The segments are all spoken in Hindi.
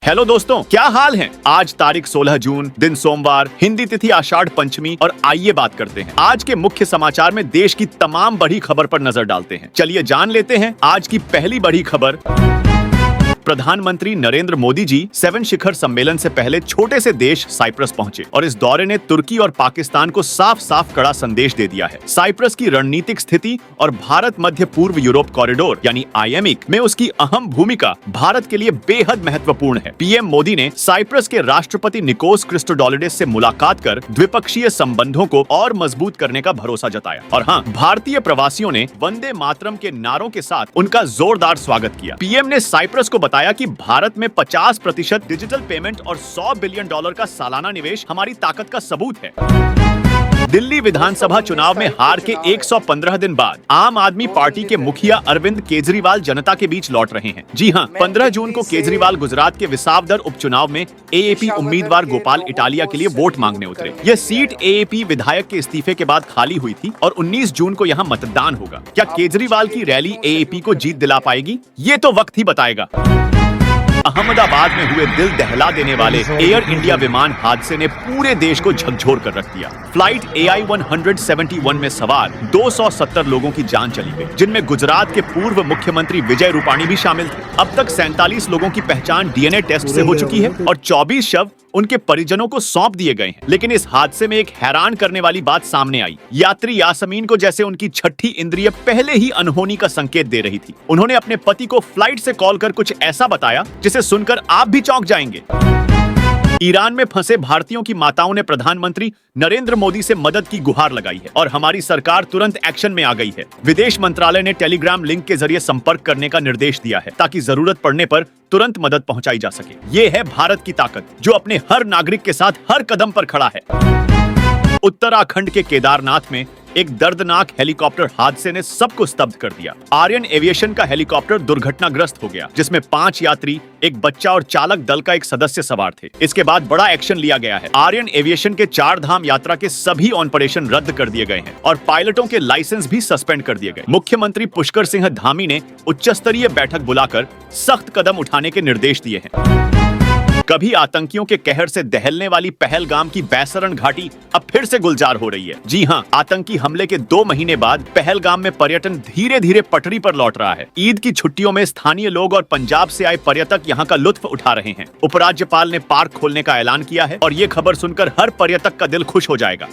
हेलो दोस्तों, क्या हाल है। आज तारीख 16 जून, दिन सोमवार, हिंदी तिथि आषाढ़ पंचमी। और आइए बात करते हैं आज के मुख्य समाचार में देश की तमाम बड़ी खबर पर नजर डालते हैं। चलिए जान लेते हैं आज की पहली बड़ी खबर। प्रधानमंत्री नरेंद्र मोदी जी 7 शिखर सम्मेलन से पहले छोटे से देश साइप्रस पहुंचे और इस दौरे ने तुर्की और पाकिस्तान को साफ साफ कड़ा संदेश दे दिया है। साइप्रस की रणनीतिक स्थिति और भारत मध्य पूर्व यूरोप कॉरिडोर यानी आईएमई में उसकी अहम भूमिका भारत के लिए बेहद महत्वपूर्ण है। पीएम मोदी ने साइप्रस के राष्ट्रपति निकोस क्रिस्टोडोलिडेस से मुलाकात कर द्विपक्षीय संबंधों को और मजबूत करने का भरोसा जताया। और हाँ, भारतीय प्रवासियों ने वंदे मातरम के नारों के साथ उनका जोरदार स्वागत किया। पीएम ने साइप्रस को बताया कि भारत में 50% डिजिटल पेमेंट और $100 बिलियन का सालाना निवेश हमारी ताकत का सबूत है। दिल्ली विधानसभा चुनाव में हार के 115 दिन बाद आम आदमी पार्टी के मुखिया अरविंद केजरीवाल जनता के बीच लौट रहे हैं। जी हां, 15 जून को केजरीवाल गुजरात के विसावदर उपचुनाव में एएपी उम्मीदवार गोपाल इटालिया के लिए वोट मांगने उतरे। यह सीट एएपी विधायक के इस्तीफे के बाद खाली हुई थी और 19 जून को यहां मतदान होगा। क्या केजरीवाल की रैली एएपी को जीत दिला पाएगी? ये तो वक्त ही बताएगा। अहमदाबाद में हुए दिल दहला देने वाले एयर इंडिया विमान हादसे ने पूरे देश को झकझोर कर रख दिया। फ्लाइट AI-171 में सवार 270 लोगों की जान चली गई, जिनमें गुजरात के पूर्व मुख्यमंत्री विजय रूपाणी भी शामिल थे। अब तक 47 लोगों की पहचान डीएनए टेस्ट से हो चुकी है और 24 शव उनके परिजनों को सौंप दिए गए हैं। लेकिन इस हादसे में एक हैरान करने वाली बात सामने आई। यात्री यासमीन को जैसे उनकी छठी इंद्रिय पहले ही अनहोनी का संकेत दे रही थी। उन्होंने अपने पति को फ्लाइट से कॉल कर कुछ ऐसा बताया जिसे सुनकर आप भी चौंक जाएंगे। ईरान में फंसे भारतीयों की माताओं ने प्रधानमंत्री नरेंद्र मोदी से मदद की गुहार लगाई है और हमारी सरकार तुरंत एक्शन में आ गई है। विदेश मंत्रालय ने टेलीग्राम लिंक के जरिए संपर्क करने का निर्देश दिया है ताकि जरूरत पड़ने पर तुरंत मदद पहुंचाई जा सके। ये है भारत की ताकत, जो अपने हर नागरिक के साथ हर कदम पर खड़ा है। उत्तराखंड के केदारनाथ में एक दर्दनाक हेलीकॉप्टर हादसे ने सबको स्तब्ध कर दिया। आर्यन एविएशन का हेलीकॉप्टर दुर्घटनाग्रस्त हो गया, जिसमें 5 यात्री, एक बच्चा और चालक दल का एक सदस्य सवार थे। इसके बाद बड़ा एक्शन लिया गया है। आर्यन एविएशन के 4 धाम यात्रा के सभी ऑपरेशन रद्द कर दिए गए हैं और पायलटों के लाइसेंस भी सस्पेंड कर दिए गए। मुख्यमंत्री पुष्कर सिंह धामी ने उच्च स्तरीय बैठक बुलाकर सख्त कदम उठाने के निर्देश दिए हैं। कभी आतंकियों के कहर से दहलने वाली पहलगाम की बैसरण घाटी अब फिर से गुलजार हो रही है। जी हां, आतंकी हमले के 2 महीने बाद पहलगाम में पर्यटन धीरे धीरे पटरी पर लौट रहा है। ईद की छुट्टियों में स्थानीय लोग और पंजाब से आए पर्यटक यहां का लुत्फ उठा रहे हैं। उपराज्यपाल ने पार्क खोलने का ऐलान किया है और ये खबर सुनकर हर पर्यटक का दिल खुश हो जाएगा।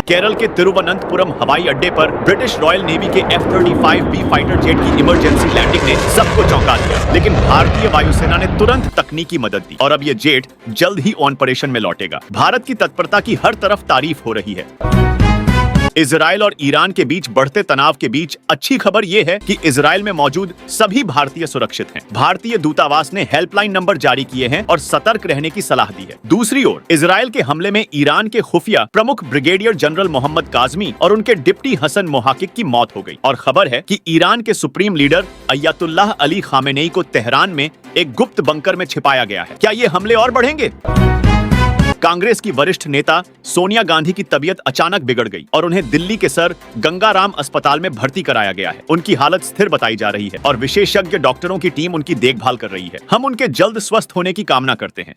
केरल के तिरुवनंतपुरम हवाई अड्डे पर ब्रिटिश रॉयल नेवी के F-35B फाइटर जेट की इमरजेंसी लैंडिंग ने सबको चौंका दिया, लेकिन भारतीय वायुसेना ने तुरंत तकनीकी मदद दी और अब ये जेट जल्द ही ऑपरेशन में लौटेगा। भारत की तत्परता की हर तरफ तारीफ हो रही है। इजराइल और ईरान के बीच बढ़ते तनाव के बीच अच्छी खबर यह है कि इजराइल में मौजूद सभी भारतीय सुरक्षित हैं। भारतीय दूतावास ने हेल्पलाइन नंबर जारी किए हैं और सतर्क रहने की सलाह दी है। दूसरी ओर इजराइल के हमले में ईरान के खुफिया प्रमुख ब्रिगेडियर जनरल मोहम्मद काजमी और उनके डिप्टी हसन मोहाकिक की मौत हो गई और खबर है कि ईरान के supreme leader Ayatollah Ali Khamenei को तेहरान में एक गुप्त बंकर में छिपाया गया है। क्या ये हमले और बढ़ेंगे? कांग्रेस की वरिष्ठ नेता सोनिया गांधी की तबीयत अचानक बिगड़ गई और उन्हें दिल्ली के सर गंगाराम अस्पताल में भर्ती कराया गया है। उनकी हालत स्थिर बताई जा रही है और विशेषज्ञ डॉक्टरों की टीम उनकी देखभाल कर रही है। हम उनके जल्द स्वस्थ होने की कामना करते हैं।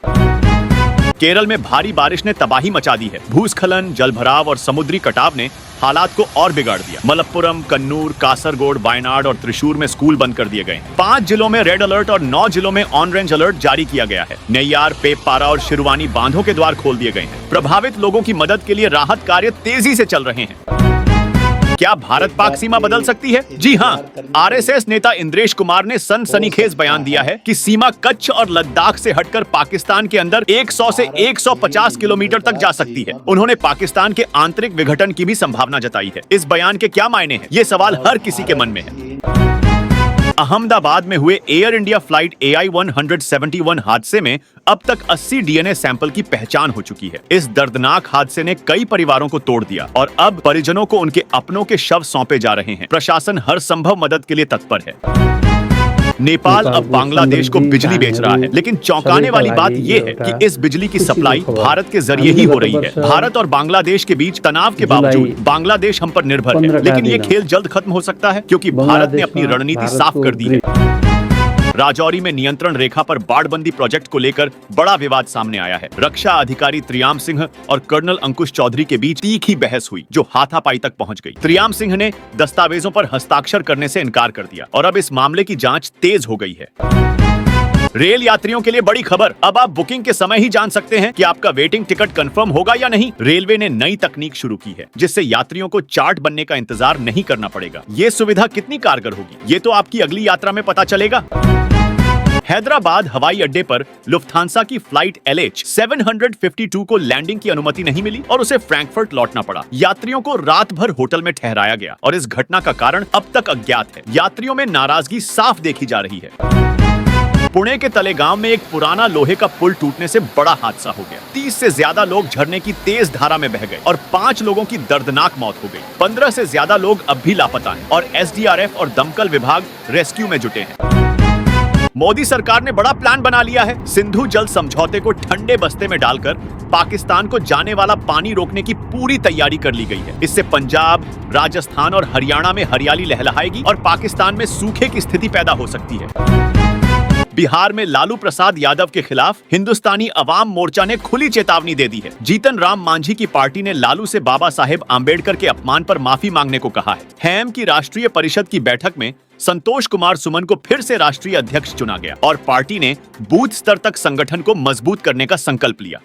केरल में भारी बारिश ने तबाही मचा दी है। भूस्खलन, जलभराव और समुद्री कटाव ने हालात को और बिगाड़ दिया। मलप्पुरम, कन्नूर, कासरगोड, वायनाड और त्रिशूर में स्कूल बंद कर दिए गए। 5 जिलों में रेड अलर्ट और 9 जिलों में ऑन रेंज अलर्ट जारी किया गया है। नैयार, पेपपारा और शिरवानी बांधों के द्वार खोल दिए गए हैं। प्रभावित लोगों की मदद के लिए राहत कार्य तेजी से चल रहे हैं। क्या भारत पाक सीमा बदल सकती है? जी हां, आरएसएस नेता इंद्रेश कुमार ने सनसनीखेज बयान दिया है कि सीमा कच्छ और लद्दाख से हटकर पाकिस्तान के अंदर 100 से 150 किलोमीटर तक जा सकती है। उन्होंने पाकिस्तान के आंतरिक विघटन की भी संभावना जताई है। इस बयान के क्या मायने हैं? ये सवाल हर किसी के मन में है। अहमदाबाद में हुए एयर इंडिया फ्लाइट AI-171 हादसे में अब तक 80 डीएनए सैंपल की पहचान हो चुकी है। इस दर्दनाक हादसे ने कई परिवारों को तोड़ दिया और अब परिजनों को उनके अपनों के शव सौंपे जा रहे हैं। प्रशासन हर संभव मदद के लिए तत्पर है। नेपाल अब बांग्लादेश को बिजली बेच रहा है, लेकिन चौंकाने वाली बात यह है कि इस बिजली की सप्लाई भारत के जरिए ही हो रही है। भारत और बांग्लादेश के बीच तनाव के बावजूद बांग्लादेश हम पर निर्भर है, लेकिन ये खेल जल्द खत्म हो सकता है क्योंकि भारत ने अपनी रणनीति साफ कर दी है। राजौरी में नियंत्रण रेखा पर बाड़बंदी प्रोजेक्ट को लेकर बड़ा विवाद सामने आया है। रक्षा अधिकारी त्रियाम सिंह और कर्नल अंकुश चौधरी के बीच तीखी बहस हुई जो हाथापाई तक पहुंच गई। त्रियाम सिंह ने दस्तावेजों पर हस्ताक्षर करने से इनकार कर दिया और अब इस मामले की जांच तेज हो गई है। रेल यात्रियों के लिए बड़ी खबर, अब आप बुकिंग के समय ही जान सकते हैं कि आपका वेटिंग टिकट कंफर्म होगा या नहीं। रेलवे ने नई तकनीक शुरू की है जिससे यात्रियों को चार्ट बनने का इंतजार नहीं करना पड़ेगा। ये सुविधा कितनी कारगर होगी ये तो आपकी अगली यात्रा में पता चलेगा। हैदराबाद हवाई अड्डे पर लुफ्थांसा की फ्लाइट LH-752 को लैंडिंग की अनुमति नहीं मिली और उसे फ्रैंकफर्ट लौटना पड़ा। यात्रियों को रात भर होटल में ठहराया गया और इस घटना का कारण अब तक अज्ञात है। यात्रियों में नाराजगी साफ देखी जा रही है। पुणे के तलेगांव में एक पुराना लोहे का पुल टूटने से बड़ा हादसा हो गया। 30 से ज्यादा लोग झरने की तेज धारा में बह गए और 5 लोगों की दर्दनाक मौत हो गई। 15 से ज्यादा लोग अब भी लापता हैं और SDRF और दमकल विभाग रेस्क्यू में जुटे हैं। मोदी सरकार ने बड़ा प्लान बना लिया है। सिंधु जल समझौते को ठंडे बस्ते में डालकर पाकिस्तान को जाने वाला पानी रोकने की पूरी तैयारी कर ली गई है। इससे पंजाब, राजस्थान और हरियाणा में हरियाली लहलहाएगी और पाकिस्तान में सूखे की स्थिति पैदा हो सकती है। बिहार में लालू प्रसाद यादव के खिलाफ हिंदुस्तानी अवाम मोर्चा ने खुली चेतावनी दे दी है। जीतन राम मांझी की पार्टी ने लालू से बाबा साहेब आंबेडकर के अपमान पर माफी मांगने को कहा है। हैम की राष्ट्रीय परिषद की बैठक में संतोष कुमार सुमन को फिर से राष्ट्रीय अध्यक्ष चुना गया और पार्टी ने बूथ स्तर तक संगठन को मजबूत करने का संकल्प लिया।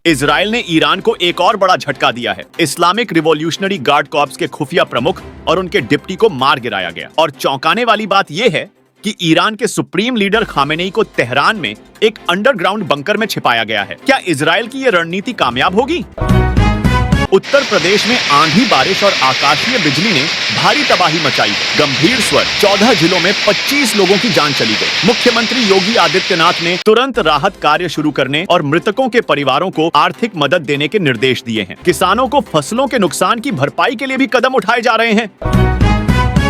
इजराइल ने ईरान को एक और बड़ा झटका दिया है। इस्लामिक रिवॉल्यूशनरी गार्ड कॉर्प्स के खुफिया प्रमुख और उनके डिप्टी को मार गिराया गया और चौंकाने वाली बात यह है कि ईरान के सुप्रीम लीडर खामेनेई को तेहरान में एक अंडरग्राउंड बंकर में छिपाया गया है। क्या इजराइल की ये रणनीति कामयाब होगी? उत्तर प्रदेश में आंधी बारिश और आकाशीय बिजली ने भारी तबाही मचाई है। गंभीर स्वर, 14 जिलों में 25 लोगों की जान चली गई। मुख्यमंत्री योगी आदित्यनाथ ने तुरंत राहत कार्य शुरू करने और मृतकों के परिवारों को आर्थिक मदद देने के निर्देश दिए हैं। किसानों को फसलों के नुकसान की भरपाई के लिए भी कदम उठाए जा रहे हैं।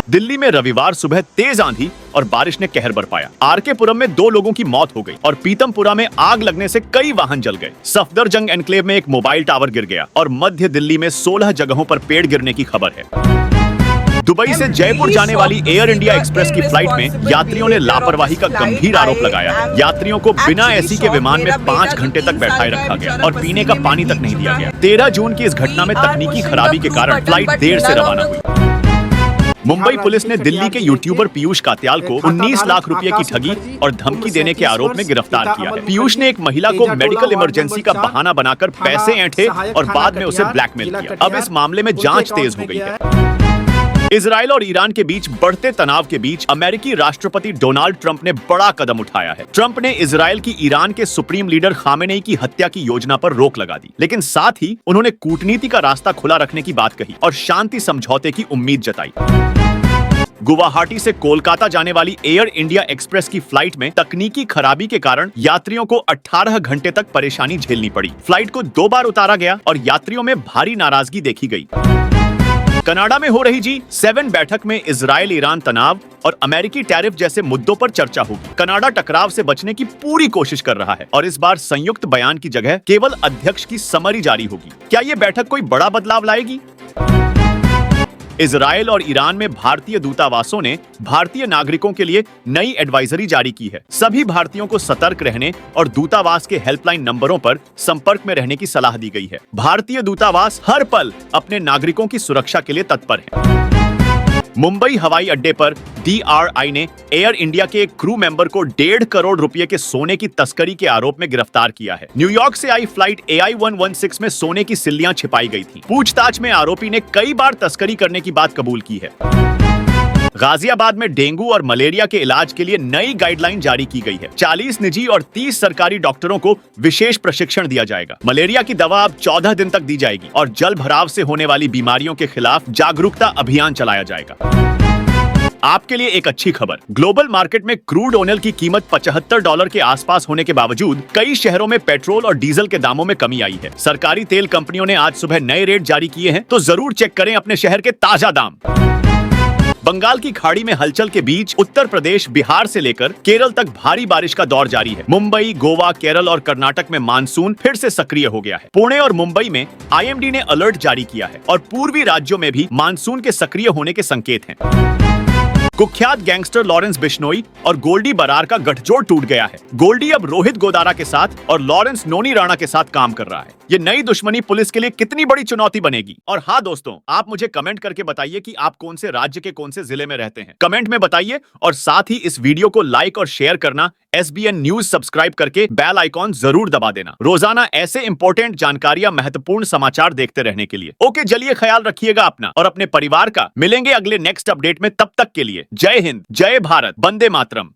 दिल्ली में रविवार सुबह तेज आंधी और बारिश ने कहर बरपाया। आरकेपुरम में 2 लोगों की मौत हो गई और पीतमपुरा में आग लगने से कई वाहन जल गए। सफदरजंग एनक्लेव में एक मोबाइल टावर गिर गया और मध्य दिल्ली में 16 जगहों पर पेड़ गिरने की खबर है। दुबई से जयपुर जाने वाली एयर इंडिया एक्सप्रेस की फ्लाइट में यात्रियों ने लापरवाही का गंभीर आरोप लगाया है। यात्रियों को बिना एसी के विमान में 5 घंटे तक बैठाए रखा गया और पीने का पानी तक नहीं दिया गया। 13 जून की इस घटना में तकनीकी खराबी के कारण फ्लाइट देर से रवाना हुई। मुंबई पुलिस ने दिल्ली के यूट्यूबर पीयूष कात्याल को 19 लाख रुपए की ठगी और धमकी देने के आरोप में गिरफ्तार किया है। पीयूष ने एक महिला को मेडिकल इमरजेंसी का बहाना बनाकर पैसे ऐंठे और बाद में उसे ब्लैकमेल किया। अब इस मामले में जांच तेज हो गई है। इजराइल और ईरान के बीच बढ़ते तनाव के बीच अमेरिकी राष्ट्रपति डोनाल्ड ट्रंप ने बड़ा कदम उठाया है। ट्रंप ने इजराइल की ईरान के सुप्रीम लीडर खामेनेई की हत्या की योजना पर रोक लगा दी, लेकिन साथ ही उन्होंने कूटनीति का रास्ता खुला रखने की बात कही और शांति समझौते की उम्मीद जताई। गुवाहाटी से कोलकाता जाने वाली एयर इंडिया एक्सप्रेस की फ्लाइट में तकनीकी खराबी के कारण यात्रियों को 18 घंटे तक परेशानी झेलनी पड़ी। फ्लाइट को 2 बार उतारा गया और यात्रियों में भारी नाराजगी देखी गई। कनाडा में हो रही G7 बैठक में इजराइल ईरान तनाव और अमेरिकी टैरिफ जैसे मुद्दों पर चर्चा होगी। कनाडा टकराव से बचने की पूरी कोशिश कर रहा है और इस बार संयुक्त बयान की जगह केवल अध्यक्ष की समरी जारी होगी। क्या ये बैठक कोई बड़ा बदलाव लाएगी? इजराइल और ईरान में भारतीय दूतावासों ने भारतीय नागरिकों के लिए नई एडवाइजरी जारी की है। सभी भारतीयों को सतर्क रहने और दूतावास के हेल्पलाइन नंबरों पर संपर्क में रहने की सलाह दी गई है। भारतीय दूतावास हर पल अपने नागरिकों की सुरक्षा के लिए तत्पर है। मुंबई हवाई अड्डे पर DRI ने एयर इंडिया के एक क्रू मेंबर को 1.5 करोड़ रुपए के सोने की तस्करी के आरोप में गिरफ्तार किया है। न्यूयॉर्क से आई फ्लाइट AI-116 में सोने की सिल्लियां छिपाई गई थी। पूछताछ में आरोपी ने कई बार तस्करी करने की बात कबूल की है। गाजियाबाद में डेंगू और मलेरिया के इलाज के लिए नई गाइडलाइन जारी की गई है। 40 निजी और 30 सरकारी डॉक्टरों को विशेष प्रशिक्षण दिया जाएगा। मलेरिया की दवा अब 14 दिन तक दी जाएगी और जल भराव से होने वाली बीमारियों के खिलाफ जागरूकता अभियान चलाया जाएगा। आपके लिए एक अच्छी खबर, ग्लोबल मार्केट में क्रूड ऑयल की कीमत $75 के आसपास होने के बावजूद कई शहरों में पेट्रोल और डीजल के दामों में कमी आई है। सरकारी तेल कंपनियों ने आज सुबह नए रेट जारी किए हैं, तो जरूर चेक करें अपने शहर के ताजा दाम। बंगाल की खाड़ी में हलचल के बीच उत्तर प्रदेश, बिहार से लेकर केरल तक भारी बारिश का दौर जारी है। मुंबई, गोवा, केरल और कर्नाटक में मानसून फिर से सक्रिय हो गया है। पुणे और मुंबई में IMD ने अलर्ट जारी किया है और पूर्वी राज्यों में भी मानसून के सक्रिय होने के संकेत हैं। कुख्यात गैंगस्टर लॉरेंस बिश्नोई और गोल्डी बरार का गठजोड़ टूट गया है। गोल्डी अब रोहित गोदारा के साथ और लॉरेंस नोनी राणा के साथ काम कर रहा है। ये नई दुश्मनी पुलिस के लिए कितनी बड़ी चुनौती बनेगी। और हाँ दोस्तों, आप मुझे कमेंट करके बताइए कि आप कौन से राज्य के कौन से जिले में रहते हैं। कमेंट में बताइए और साथ ही इस वीडियो को लाइक और शेयर करना, SBN न्यूज सब्सक्राइब करके बेल आइकॉन जरूर दबा देना, रोजाना ऐसे इंपॉर्टेंट जानकारियां, महत्वपूर्ण समाचार देखते रहने के लिए। ओके, चलिए ख्याल रखिएगा अपना और अपने परिवार का। मिलेंगे अगले नेक्स्ट अपडेट में, तब तक के लिए जय हिंद, जय भारत, वंदे मातरम।